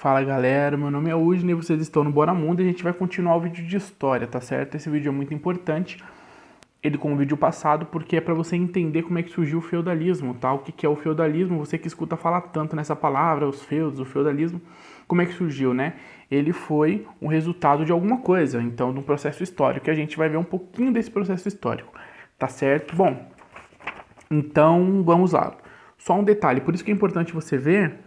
Fala galera, meu nome é Udney, vocês estão no Bora Mundo e a gente vai continuar o vídeo de história, tá certo? Esse vídeo é muito importante, ele como o vídeo passado, porque é para você entender como é que surgiu o feudalismo, tá? O que é o feudalismo, você que escuta falar tanto nessa palavra, os feudos, o feudalismo, como é que surgiu, né? Ele foi um resultado de alguma coisa, então de um processo histórico, e a gente vai ver um pouquinho desse processo histórico, tá certo? Bom, então vamos lá. Só um detalhe, por isso que é importante você ver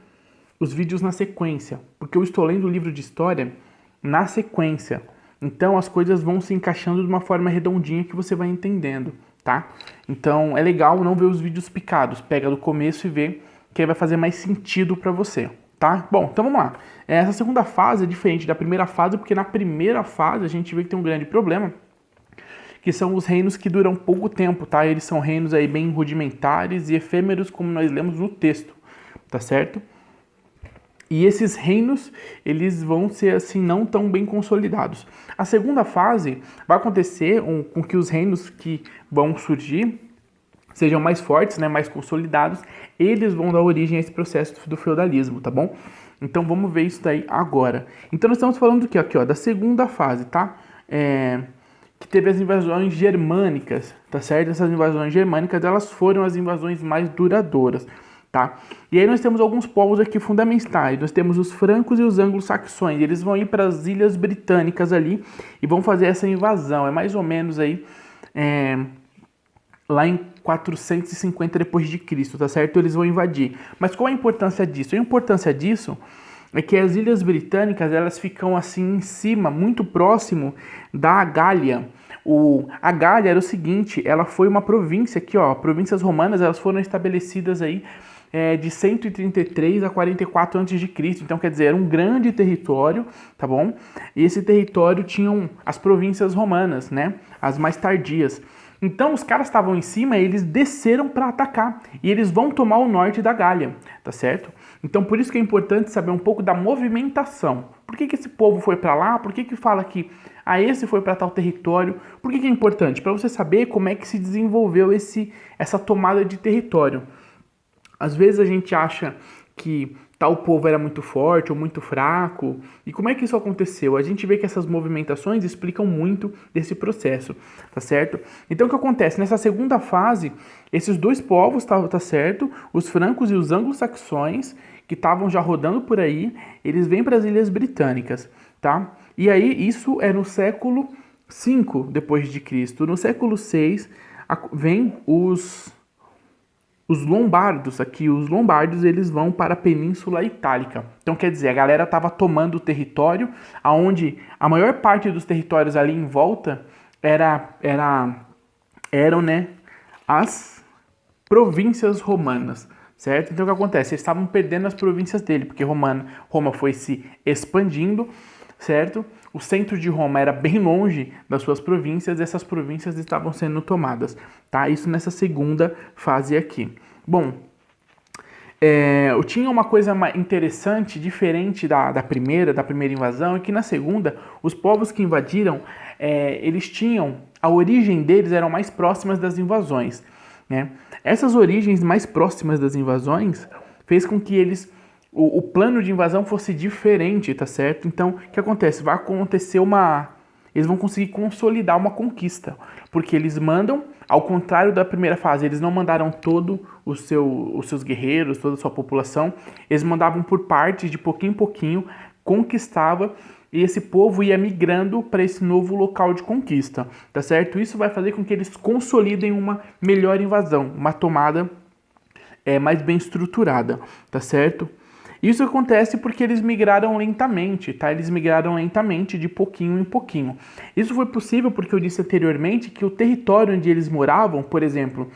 os vídeos na sequência, porque eu estou lendo o livro de história na sequência. Então as coisas vão se encaixando de uma forma redondinha que você vai entendendo, tá? Então é legal não ver os vídeos picados, pega do começo e vê que aí vai fazer mais sentido para você, tá? Bom, então vamos lá. Essa segunda fase é diferente da primeira fase, porque na primeira fase a gente vê que tem um grande problema, que são os reinos que duram pouco tempo, tá? Eles são reinos aí bem rudimentares e efêmeros, como nós lemos no texto, tá certo? E esses reinos, eles vão ser assim não tão bem consolidados. A segunda fase vai acontecer com que os reinos que vão surgir sejam mais fortes, né, mais consolidados. Eles vão dar origem a esse processo do feudalismo, tá bom? Então vamos ver isso daí agora. Então nós estamos falando do que aqui, ó, da segunda fase, tá? Que teve as invasões germânicas, tá certo? Essas invasões germânicas, elas foram as invasões mais duradouras. Tá? E aí nós temos alguns povos aqui fundamentais. Nós temos os francos e os anglo-saxões. Eles vão ir para as ilhas britânicas ali e vão fazer essa invasão. É mais ou menos aí lá em 450 depois de Cristo, tá certo? Eles vão invadir. Mas qual a importância disso? A importância disso é que as ilhas britânicas, elas ficam assim em cima, muito próximo da Gália. A Gália era o seguinte, ela foi uma província aqui, ó, províncias romanas, elas foram estabelecidas aí de 133 a 44 a.C. Então, quer dizer, era um grande território, tá bom? E esse território tinham as províncias romanas, né? As mais tardias. Então, os caras estavam em cima e eles desceram para atacar. E eles vão tomar o norte da Gália, tá certo? Então, por isso que é importante saber um pouco da movimentação. Por que esse povo foi para lá? Por que fala que esse foi para tal território? Por que é importante? Para você saber como é que se desenvolveu essa tomada de território. Às vezes a gente acha que tal povo era muito forte ou muito fraco. E como é que isso aconteceu? A gente vê que essas movimentações explicam muito desse processo, tá certo? Então o que acontece? Nessa segunda fase, esses dois povos, tá certo? Os francos e os anglo-saxões, que estavam já rodando por aí, eles vêm para as Ilhas Britânicas, tá? E aí isso é no século V depois de Cristo. No século VI vem os lombardos aqui. Os lombardos, eles vão para a Península Itálica. Então, quer dizer, a galera estava tomando o território, aonde a maior parte dos territórios ali em volta eram, né, as províncias romanas, certo? Então, o que acontece? Eles estavam perdendo as províncias dele, porque Roma foi se expandindo, certo? O centro de Roma era bem longe das suas províncias e essas províncias estavam sendo tomadas, tá? Isso nessa segunda fase aqui. Bom, eu tinha uma coisa interessante, diferente da primeira invasão, é que na segunda, os povos que invadiram, eles tinham, a origem deles eram mais próximas das invasões, né? Essas origens mais próximas das invasões fez com que o plano de invasão fosse diferente, tá certo? Então, o que acontece? Vai acontecer eles vão conseguir consolidar uma conquista, porque eles mandam, ao contrário da primeira fase, eles não mandaram todos os seus guerreiros, toda a sua população, eles mandavam por partes, de pouquinho em pouquinho, conquistava, e esse povo ia migrando para esse novo local de conquista, tá certo? Isso vai fazer com que eles consolidem uma melhor invasão, uma tomada mais bem estruturada, tá certo? Isso acontece porque eles migraram lentamente, tá? Eles migraram lentamente, de pouquinho em pouquinho. Isso foi possível porque eu disse anteriormente que o território onde eles moravam, por exemplo,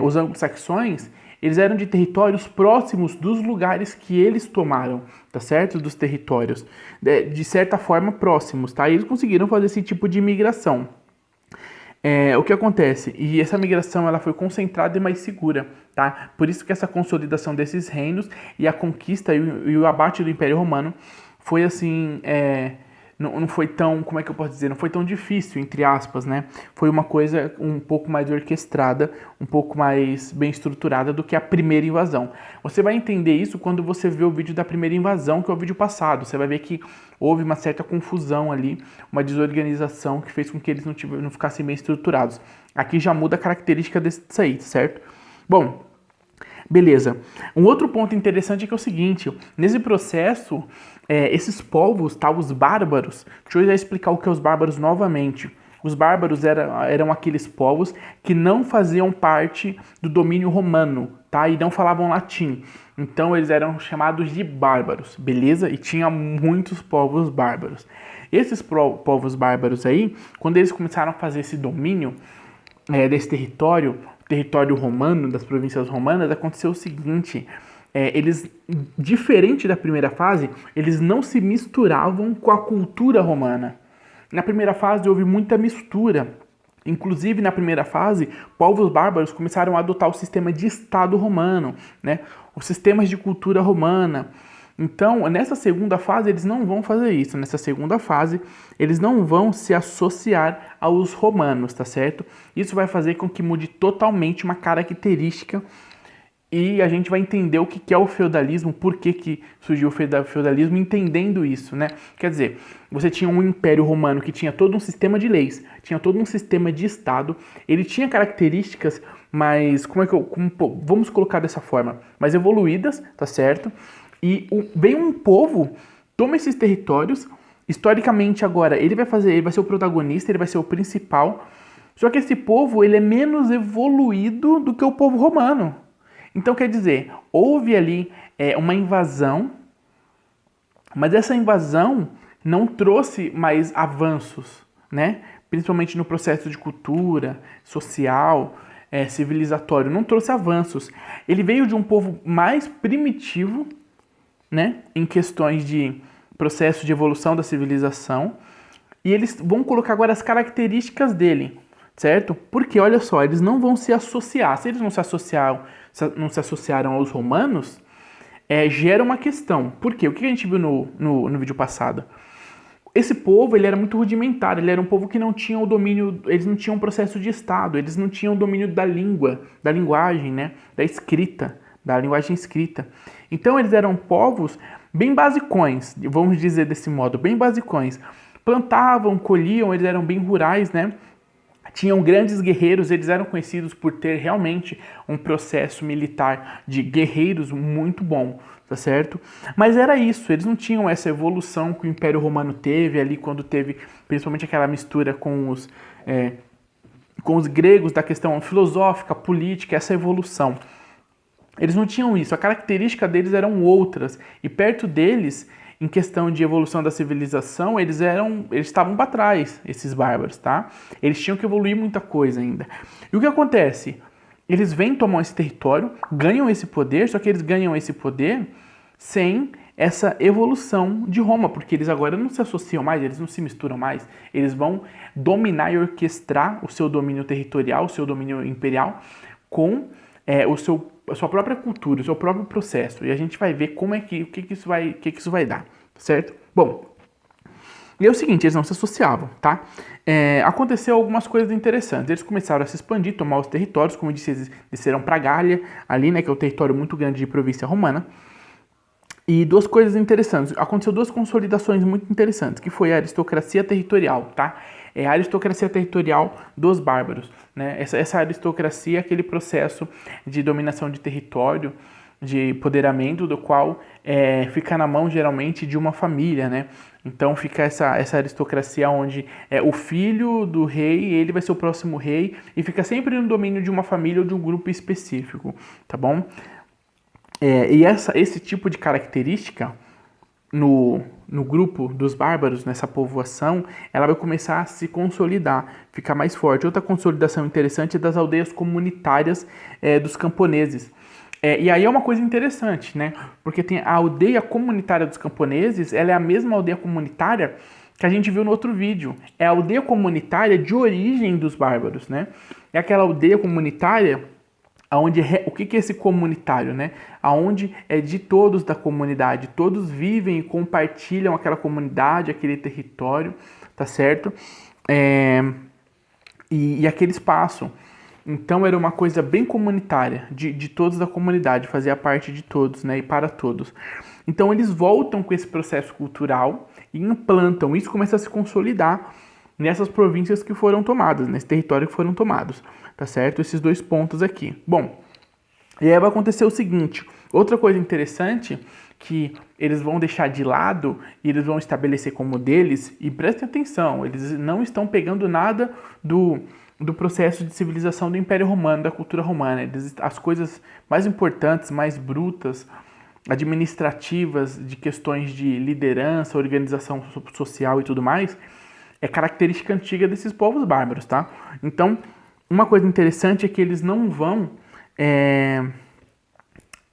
os anglo-saxões, eles eram de territórios próximos dos lugares que eles tomaram, tá certo? Dos territórios, de certa forma próximos, tá? E eles conseguiram fazer esse tipo de migração. O que acontece? E essa migração ela foi concentrada e mais segura, tá? Por isso que essa consolidação desses reinos e a conquista e o abate do Império Romano foi assim, não foi tão, como é que eu posso dizer, não foi tão difícil, entre aspas, né? Foi uma coisa um pouco mais orquestrada, um pouco mais bem estruturada do que a primeira invasão. Você vai entender isso quando você vê o vídeo da primeira invasão, que é o vídeo passado. Você vai ver que houve uma certa confusão ali, uma desorganização que fez com que eles não ficassem bem estruturados. Aqui já muda a característica disso aí, certo? Bom, beleza. Um outro ponto interessante é que é o seguinte, nesse processo, esses povos, tá, os bárbaros, deixa eu já explicar o que é os bárbaros novamente. Os bárbaros eram aqueles povos que não faziam parte do domínio romano, tá, e não falavam latim. Então eles eram chamados de bárbaros, beleza? E tinha muitos povos bárbaros. Esses povos bárbaros aí, quando eles começaram a fazer esse domínio desse território romano, das províncias romanas, aconteceu o seguinte, eles, diferente da primeira fase, eles não se misturavam com a cultura romana. Na primeira fase houve muita mistura. Inclusive, na primeira fase, povos bárbaros começaram a adotar o sistema de Estado romano, né? Os sistemas de cultura romana. Então, nessa segunda fase, eles não vão fazer isso. Nessa segunda fase, eles não vão se associar aos romanos, tá certo? Isso vai fazer com que mude totalmente uma característica e a gente vai entender o que é o feudalismo, por que surgiu o feudalismo, entendendo isso, né? Quer dizer, você tinha um império romano que tinha todo um sistema de leis, tinha todo um sistema de Estado, ele tinha características mais, vamos colocar dessa forma, mais evoluídas, tá certo? E vem um povo, toma esses territórios, historicamente agora ele vai ser o protagonista, ele vai ser o principal, só que esse povo ele é menos evoluído do que o povo romano. Então, quer dizer, houve ali uma invasão, mas essa invasão não trouxe mais avanços, né? Principalmente no processo de cultura, social, civilizatório, não trouxe avanços. Ele veio de um povo mais primitivo, né? Em questões de processo de evolução da civilização, e eles vão colocar agora as características dele, certo? Porque, olha só, eles não vão se associar. Se eles não se associaram aos romanos, gera uma questão. Por quê? O que a gente viu no vídeo passado? Esse povo, ele era muito rudimentar, ele era um povo que não tinha o domínio, eles não tinham um processo de Estado, eles não tinham o domínio da língua, da linguagem, né? Da escrita, da linguagem escrita. Então, eles eram povos bem basicões, vamos dizer desse modo, bem basicões. Plantavam, colhiam, eles eram bem rurais, né? Tinham grandes guerreiros, eles eram conhecidos por ter realmente um processo militar de guerreiros muito bom, tá certo? Mas era isso, eles não tinham essa evolução que o Império Romano teve ali, quando teve principalmente aquela mistura com os gregos, da questão filosófica, política, essa evolução. Eles não tinham isso, a característica deles eram outras, e perto deles, em questão de evolução da civilização, eles estavam para trás, esses bárbaros, tá? Eles tinham que evoluir muita coisa ainda. E o que acontece? Eles vêm, tomam esse território, ganham esse poder, só que eles ganham esse poder sem essa evolução de Roma, porque eles agora não se associam mais, eles não se misturam mais, eles vão dominar e orquestrar o seu domínio territorial, o seu domínio imperial, com a sua própria cultura, o seu próprio processo. E a gente vai ver o que isso vai dar, certo? Bom, e é o seguinte, eles não se associavam, tá? Aconteceu algumas coisas interessantes. Eles começaram a se expandir, tomar os territórios, como eu disse, eles desceram para Gália, ali, né, que é um território muito grande de província romana. E duas coisas interessantes. Aconteceu duas consolidações muito interessantes, que foi a aristocracia territorial, tá? A aristocracia territorial dos bárbaros, né? Essa aristocracia é aquele processo de dominação de território, de empoderamento, do qual fica na mão, geralmente, de uma família, né? Então fica essa aristocracia onde o filho do rei, ele vai ser o próximo rei, e fica sempre no domínio de uma família ou de um grupo específico, tá bom? E esse tipo de característica no grupo dos bárbaros, nessa povoação, ela vai começar a se consolidar, ficar mais forte. Outra consolidação interessante é das aldeias comunitárias dos camponeses. E aí é uma coisa interessante, né? Porque tem a aldeia comunitária dos camponeses, ela é a mesma aldeia comunitária que a gente viu no outro vídeo. É a aldeia comunitária de origem dos bárbaros, né? É aquela aldeia comunitária o que é esse comunitário, né? Aonde é de todos da comunidade, todos vivem e compartilham aquela comunidade, aquele território, tá certo? E aquele espaço. Então era uma coisa bem comunitária, de todos da comunidade, fazia parte de todos, né? E para todos. Então eles voltam com esse processo cultural e implantam, isso começa a se consolidar nessas províncias que foram tomadas, nesse território que foram tomados, tá certo? Esses dois pontos aqui. Bom, e aí vai acontecer o seguinte, outra coisa interessante que eles vão deixar de lado e eles vão estabelecer como deles, e prestem atenção, eles não estão pegando nada do processo de civilização do Império Romano, da cultura romana. As coisas mais importantes, mais brutas, administrativas, de questões de liderança, organização social e tudo mais, é característica antiga desses povos bárbaros, tá? Então, uma coisa interessante é que eles não vão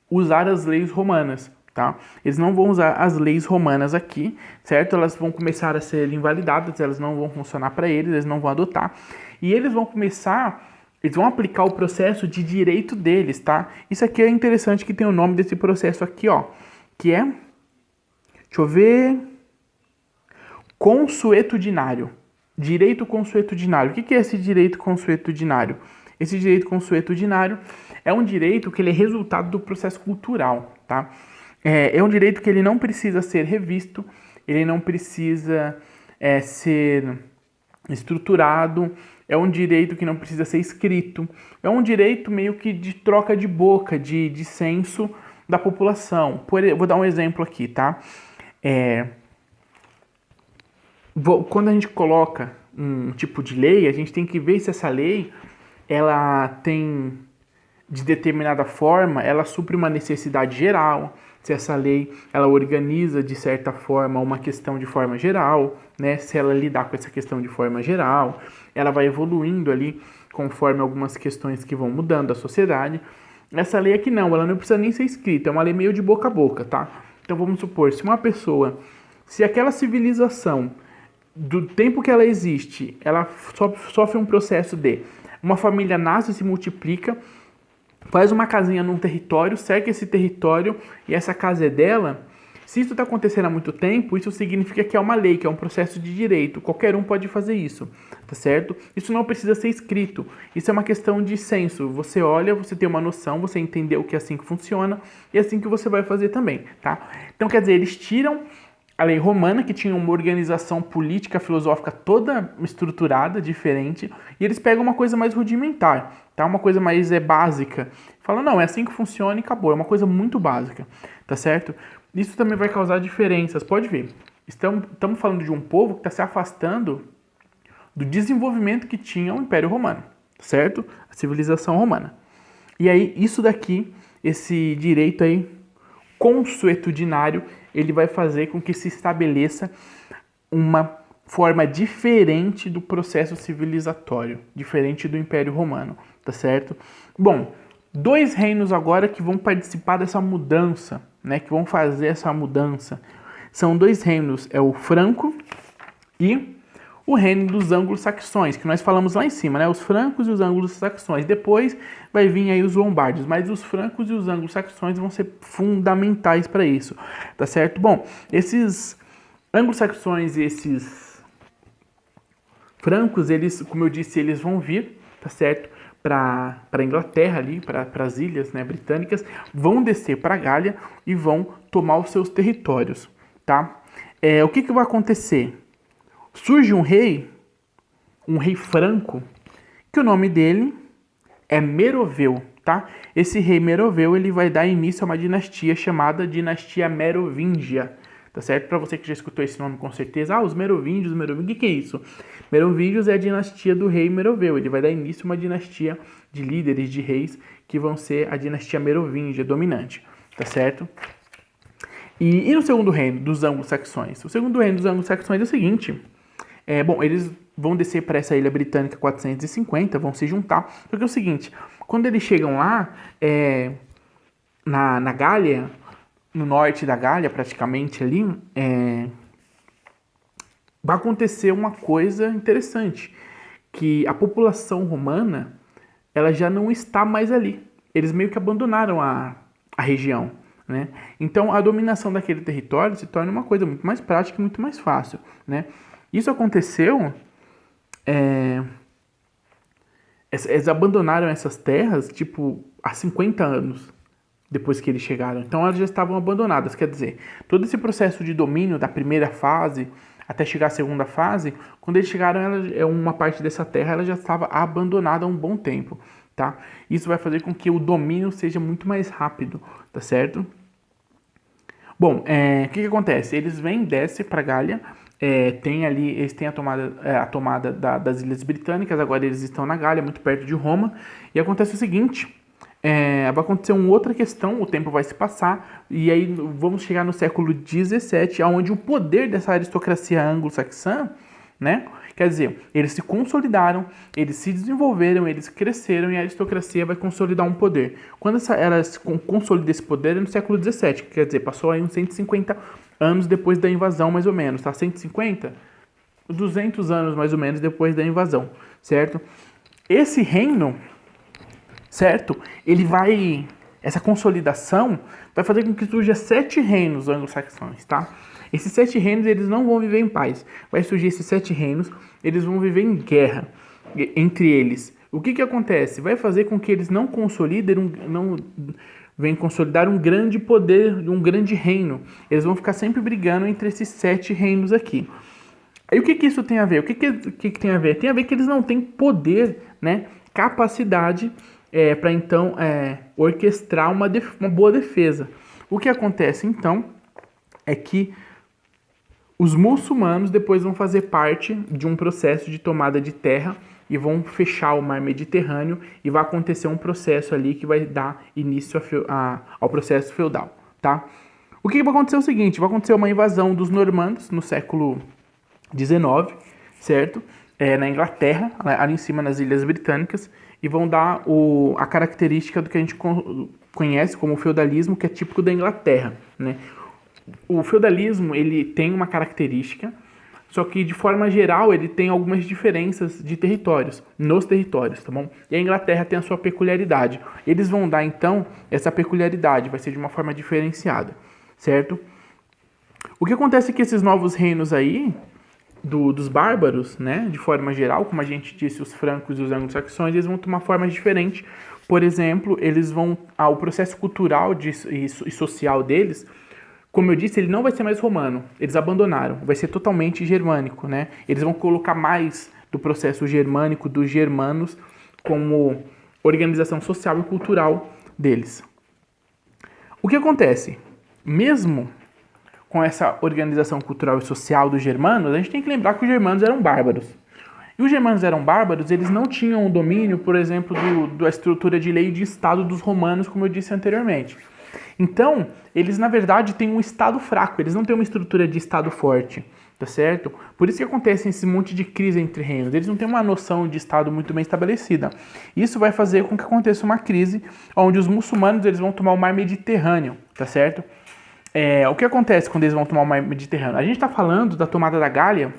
usar as leis romanas, tá? Eles não vão usar as leis romanas aqui, certo? Elas vão começar a ser invalidadas, elas não vão funcionar para eles não vão adotar. E eles vão aplicar o processo de direito deles, tá? Isso aqui é interessante que tem o nome desse processo aqui, ó, que é, deixa eu ver, consuetudinário. Direito consuetudinário. O que é esse direito consuetudinário? Esse direito consuetudinário é um direito que ele é resultado do processo cultural, tá? É um direito que ele não precisa ser revisto, ele não precisa ser estruturado, é um direito que não precisa ser escrito, é um direito meio que de troca de boca, de dissenso da população. Vou dar um exemplo aqui, tá? Quando a gente coloca um tipo de lei, a gente tem que ver se essa lei ela tem, de determinada forma, ela supre uma necessidade geral, se essa lei ela organiza de certa forma uma questão de forma geral, né? Se ela lidar com essa questão de forma geral, ela vai evoluindo ali conforme algumas questões que vão mudando da sociedade. Essa lei aqui não, ela não precisa nem ser escrita, é uma lei meio de boca a boca, tá? Então vamos supor, se aquela civilização, do tempo que ela existe, ela sofre um processo de uma família nasce e se multiplica, faz uma casinha num território, cerca esse território e essa casa é dela. Se isso está acontecendo há muito tempo, isso significa que é uma lei, que é um processo de direito. Qualquer um pode fazer isso, tá certo? Isso não precisa ser escrito. Isso é uma questão de senso. Você olha, você tem uma noção, você entendeu que é assim que funciona e é assim que você vai fazer também, tá? Então, quer dizer, eles tiram a lei romana, que tinha uma organização política, filosófica toda estruturada, diferente, e eles pegam uma coisa mais rudimentar, tá? Uma coisa mais básica. Falam, não, é assim que funciona e acabou. É uma coisa muito básica, tá certo? Isso também vai causar diferenças. Pode ver, estamos falando de um povo que está se afastando do desenvolvimento que tinha o Império Romano, certo? A civilização romana. E aí, isso daqui, esse direito aí, consuetudinário, ele vai fazer com que se estabeleça uma forma diferente do processo civilizatório, diferente do Império Romano, tá certo? Bom, dois reinos agora que vão participar dessa mudança, né, que vão fazer essa mudança, são dois reinos, é o franco e o reino dos anglo-saxões, que nós falamos lá em cima, né? Os francos e os anglo-saxões. Depois vai vir aí os lombardos, mas os francos e os anglo-saxões vão ser fundamentais para isso, tá certo? Bom, esses anglo-saxões e esses francos, eles, como eu disse, eles vão vir, tá certo? Para a Inglaterra ali, para as ilhas, né, britânicas, vão descer para a Gália e vão tomar os seus territórios, tá? O que vai acontecer? Surge um rei franco, que o nome dele é Meroveu, tá? Esse rei Meroveu, ele vai dar início a uma dinastia chamada dinastia Merovingia, tá certo? Para você que já escutou esse nome com certeza, os Merovingios, o que é isso? Merovingios é a dinastia do rei Meroveu, ele vai dar início a uma dinastia de líderes, de reis, que vão ser a dinastia Merovingia dominante, tá certo? E no segundo reino dos anglo-saxões? O segundo reino dos anglo-saxões é o seguinte... bom, eles vão descer para essa ilha britânica 450, vão se juntar. Porque é o seguinte, quando eles chegam lá, na Gália, no norte da Gália, praticamente ali, vai acontecer uma coisa interessante, que a população romana, ela já não está mais ali. eles meio que abandonaram a região, né? Então, a dominação daquele território se torna uma coisa muito mais prática e muito mais fácil, né? Isso aconteceu... Eles abandonaram essas terras, tipo, há 50 anos depois que eles chegaram. Então elas já estavam abandonadas. Quer dizer, todo esse processo de domínio da primeira fase até chegar à segunda fase, quando eles chegaram, uma parte dessa terra ela já estava abandonada há um bom tempo, tá? Isso vai fazer com que o domínio seja muito mais rápido, tá certo? Bom, o que acontece? Eles vêm, descem para Gália, eles têm a tomada das Ilhas Britânicas, agora eles estão na Gália, muito perto de Roma, e acontece o seguinte, vai acontecer uma outra questão, o tempo vai se passar, e aí vamos chegar no século XVII, onde o poder dessa aristocracia anglo-saxã, né, quer dizer, eles se consolidaram, eles se desenvolveram, eles cresceram e a aristocracia vai consolidar um poder. Quando ela consolida esse poder é no século XVII, quer dizer, passou aí uns 150 anos depois da invasão, mais ou menos, tá? 150? 200 anos, mais ou menos, depois da invasão, certo? Esse reino, certo? Essa consolidação vai fazer com que surja 7 reinos anglo-saxões, tá? Esses 7 reinos, eles não vão viver em paz. Vai surgir esses 7 reinos, eles vão viver em guerra entre eles. O que acontece? Vai fazer com que eles não venham consolidar um grande poder, um grande reino. Eles vão ficar sempre brigando entre esses 7 reinos aqui. Aí o que isso tem a ver? O que tem a ver? Tem a ver que eles não têm poder, né, capacidade para então orquestrar uma boa defesa. O que acontece então é que os muçulmanos depois vão fazer parte de um processo de tomada de terra e vão fechar o mar Mediterrâneo e vai acontecer um processo ali que vai dar início ao processo feudal, tá? O que vai acontecer é o seguinte, vai acontecer uma invasão dos normandos no século XIX, certo? Na Inglaterra, ali em cima nas Ilhas Britânicas, e vão dar a característica do que a gente conhece como feudalismo, que é típico da Inglaterra, né? O feudalismo, ele tem uma característica, só que de forma geral ele tem algumas diferenças de territórios, nos territórios, tá bom? E a Inglaterra tem a sua peculiaridade. Eles vão dar então essa peculiaridade, vai ser de uma forma diferenciada, certo? O que acontece é que esses novos reinos aí, dos bárbaros, né, de forma geral, como a gente disse, os francos e os anglo-saxões, eles vão tomar formas diferentes. Por exemplo, eles vão, o processo cultural e social deles, como eu disse, ele não vai ser mais romano, eles abandonaram, vai ser totalmente germânico, né? Eles vão colocar mais do processo germânico, dos germanos, como organização social e cultural deles. O que acontece? Mesmo com essa organização cultural e social dos germanos, a gente tem que lembrar que os germanos eram bárbaros. E os germanos eram bárbaros, eles não tinham o domínio, por exemplo, da estrutura de lei e de Estado dos romanos, como eu disse anteriormente. Então, eles na verdade têm um Estado fraco, eles não têm uma estrutura de Estado forte, tá certo? Por isso que acontece esse monte de crise entre reinos, eles não têm uma noção de Estado muito bem estabelecida. Isso vai fazer com que aconteça uma crise onde os muçulmanos eles vão tomar o mar Mediterrâneo, tá certo? O que acontece quando eles vão tomar o mar Mediterrâneo? A gente está falando da tomada da Gália.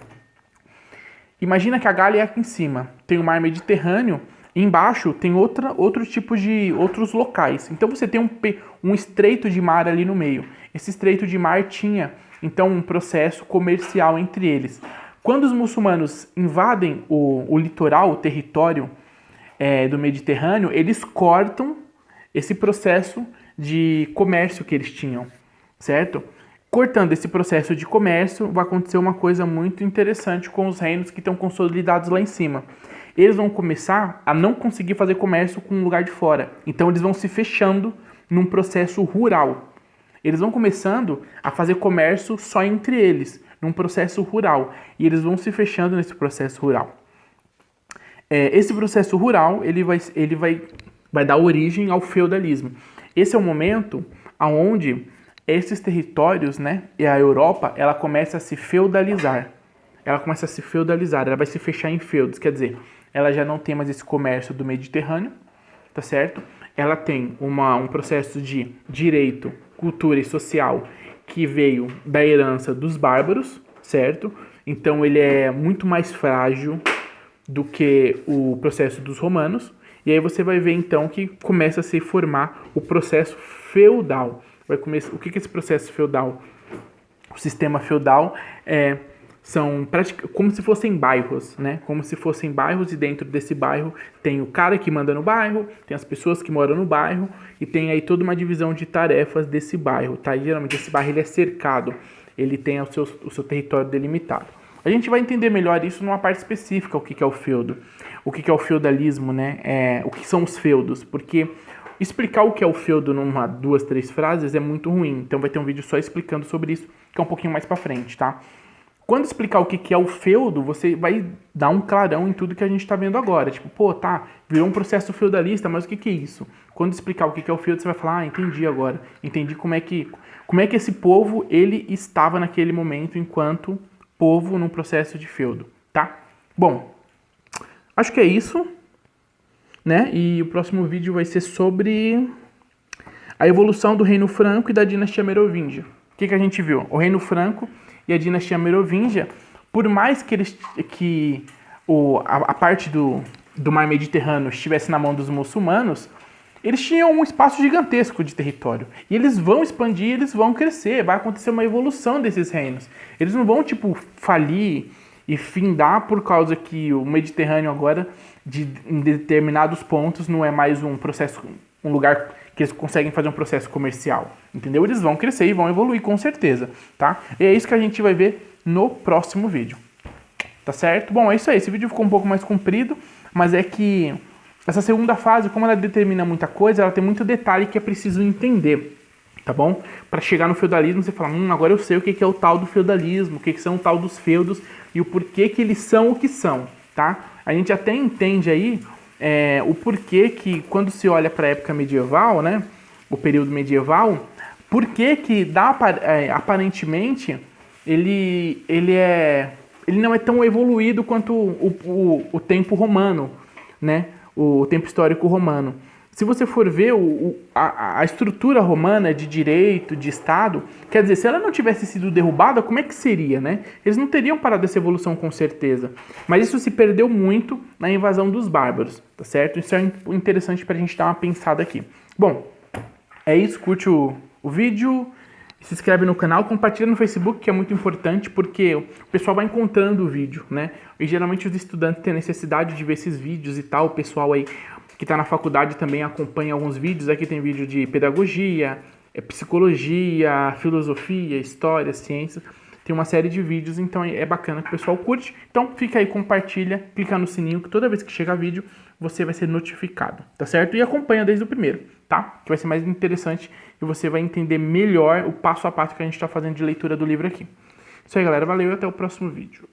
Imagina que a Gália é aqui em cima, tem o mar Mediterrâneo, e embaixo tem outro tipo de outros locais. Então você tem um estreito de mar ali no meio. Esse estreito de mar tinha então um processo comercial entre eles. Quando os muçulmanos invadem o litoral, o território do Mediterrâneo, eles cortam esse processo de comércio que eles tinham, certo? Cortando esse processo de comércio, vai acontecer uma coisa muito interessante com os reinos que estão consolidados lá em cima. Eles vão começar a não conseguir fazer comércio com um lugar de fora. Então eles vão se fechando num processo rural. Eles vão começando a fazer comércio só entre eles, num processo rural. E eles vão se fechando nesse processo rural. Esse processo rural ele vai dar origem ao feudalismo. Esse é o momento onde esses territórios, né, e a Europa, ela começa a se feudalizar. Ela vai se fechar em feudos, quer dizer, ela já não tem mais esse comércio do Mediterrâneo, tá certo? Ela tem um processo de direito, cultura e social que veio da herança dos bárbaros, certo? Então ele é muito mais frágil do que o processo dos romanos. E aí você vai ver então que começa a se formar o processo feudal. O que é esse processo feudal? O sistema feudal são como se fossem bairros, né? Como se fossem bairros, e dentro desse bairro tem o cara que manda no bairro, tem as pessoas que moram no bairro, e tem aí toda uma divisão de tarefas desse bairro, tá? E geralmente esse bairro ele é cercado, ele tem o seu território delimitado. A gente vai entender melhor isso numa parte específica, o que é o feudo, o que é o feudalismo, né? O que são os feudos, porque explicar o que é o feudo numa 2, 3 frases é muito ruim, então vai ter um vídeo só explicando sobre isso, que é um pouquinho mais pra frente, tá? Quando explicar o que é o feudo, você vai dar um clarão em tudo que a gente está vendo agora. Tipo, pô, tá, virou um processo feudalista, mas o que é isso? Quando explicar o que é o feudo, você vai falar, entendi agora. Entendi como é que esse povo, ele estava naquele momento enquanto povo num processo de feudo, tá? Bom, acho que é isso, né? E o próximo vídeo vai ser sobre a evolução do Reino Franco e da dinastia Merovingia. O que a gente viu? O Reino Franco e a dinastia Merovingia, por mais que a parte do mar Mediterrâneo estivesse na mão dos muçulmanos, eles tinham um espaço gigantesco de território. E eles vão expandir, eles vão crescer, vai acontecer uma evolução desses reinos. Eles não vão, falir e findar por causa que o Mediterrâneo agora, em determinados pontos, não é mais um lugar que eles conseguem fazer um processo comercial, entendeu? Eles vão crescer e vão evoluir com certeza, tá? E é isso que a gente vai ver no próximo vídeo, tá certo? Bom, é isso aí, esse vídeo ficou um pouco mais comprido, mas é que essa segunda fase, como ela determina muita coisa, ela tem muito detalhe que é preciso entender, tá bom? Para chegar no feudalismo, você fala, agora eu sei o que é o tal do feudalismo, o que são o tal dos feudos e o porquê que eles são o que são, tá? A gente até entende aí o porquê que, quando se olha para a época medieval, né, o período medieval, porquê que aparentemente ele não é tão evoluído quanto o tempo romano, né, o tempo histórico romano. Se você for ver a estrutura romana de direito, de Estado, quer dizer, se ela não tivesse sido derrubada, como é que seria, né? Eles não teriam parado essa evolução com certeza. Mas isso se perdeu muito na invasão dos bárbaros, tá certo? Isso é interessante pra gente dar uma pensada aqui. Bom, é isso, curte o vídeo, se inscreve no canal, compartilha no Facebook, que é muito importante, porque o pessoal vai encontrando o vídeo, né? E geralmente os estudantes têm necessidade de ver esses vídeos e tal, o pessoal aí que está na faculdade também acompanha alguns vídeos. Aqui tem vídeo de pedagogia, psicologia, filosofia, história, ciências. Tem uma série de vídeos, então é bacana que o pessoal curte. Então fica aí, compartilha, clica no sininho, que toda vez que chegar vídeo, você vai ser notificado, tá certo? E acompanha desde o primeiro, tá? Que vai ser mais interessante e você vai entender melhor o passo a passo que a gente está fazendo de leitura do livro aqui. Isso aí, galera. Valeu e até o próximo vídeo.